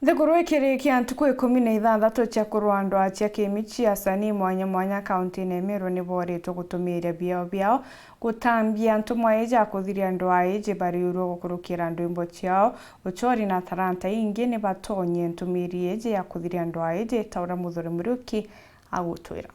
Thiguru ikirikia ntuku 16 cia KUURUA Ndwaa cia Kîmûciî ASANII mwanya mwanya kaunti-ini Meru ni boritwo gutumira BIAO gutambia ntumwa ija kuthiria Ndwaa iji bariurwo gukurukira ndwimbo ciao uchori na taranta ingi ni batonye ntumiri iji ya kuthiria Ndwaa iji taura muthuri Muriuki agutwira.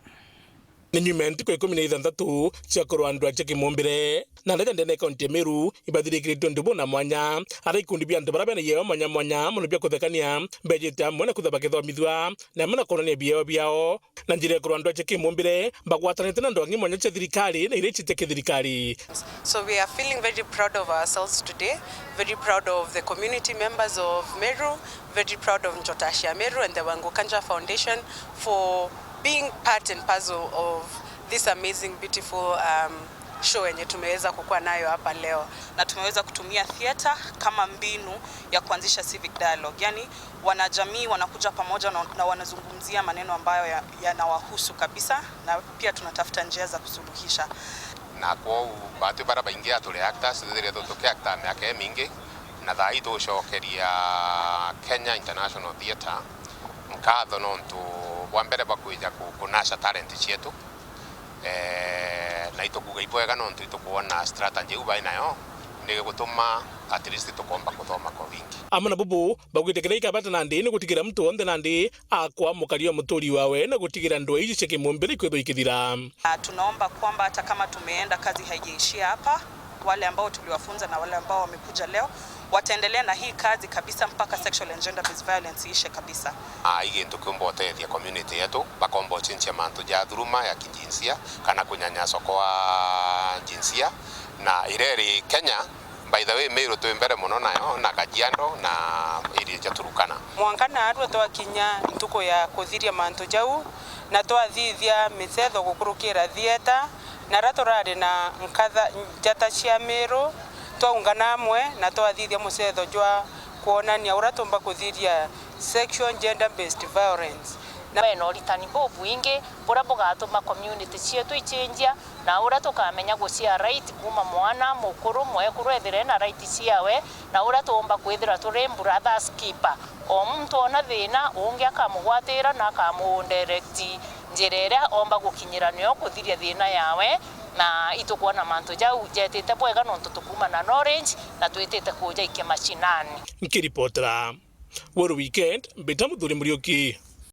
Ni nyumenti kwa 16 cia KUURUA Ndwaa cia Kîmûciî na ndende kaunti ya Meru ibathirikiritwe ndubona mwanya ara ikundi bia antu barabena yeo mwanya mwanya muno bia kuthekania bejeta mwana kutha bakithomithwa na mwana kuonania BIAO na njira KUURUA Ndwaa cia Kîmûciî bagwatanite na ndwangi mwanya cia thirikari na irechite kithirikari. So we are feeling very proud of ourselves today, very proud of the community members of Meru, very proud of NJAA Meru and the Wangukanja Foundation for being part and parcel of this amazing beautiful show yenye tumeweza kukua nayo hapa leo, na tumeweza kutumia theater kama mbinu ya kuanzisha civic dialogue, yani wanajamii wanakuja pamoja na wanazungumzia maneno ambayo yanawahusu kabisa, na pia tunatafuta njia za kusuluhisha. Na kwa batu bara baingia tuli actors thire tutuke actor miaka mingi na thai tucokeria Kenya International Theatre mkatho nontu wa mbere bakuija kunasha talent cietu na itukuga ibwega nontu itukuona strategy uba nayo ni gutuma at least tukomba kuthoma kwa wingi. Amana bubu bagwitekera ikabata nandi ni gutigira mtu onde nandi akwa mukario muturi wawe na gutigira Ndwaa iji cia Kîmûciî kwetho ikithira. Tunaomba kwamba hata kama tumeenda kazi haijaishia hapa, wale ambao tuliwafunza na wale ambao wamekuja leo wataendelea na hii kazi kabisa mpaka sexual and gender based violence ishe kabisa. Ige ntukumbote ya community yetu bakombo chinchia mantu ja dhuluma ya kijinsia kana kunyanyaswa kwa jinsia na ireri Kenya. By the way, Meru tuimbere muno nayo na Kajiado na iri ja Turukana. Mwangana arwo twakinya ntuko ya kuthiria mantu jau na twathithia mithetho gukurukira theater na ratorari na nkatha njata cia Meru twaungana amwe na twathithia mucetho jwa kuonania ura tumba kuthiria sexual gender based violence na beno ritani bobu ingi bura bugatuma community cietu ichenjia na ura tukamenya gucia right kuma mwana mukuru mwekuru ethire na right ciawe na ura tumba kwithira turi brothers keeper o muntu ona thina ungi akamugwatira na akamundirect njirera omba gukinyira nio kuthiria thina yawe na itukuona mantu jau jetete bwega nontu tukuma na knowledge na twitete kuja ike machinani. Nkiripotera World Weekend Beta Muthuri Muriuki.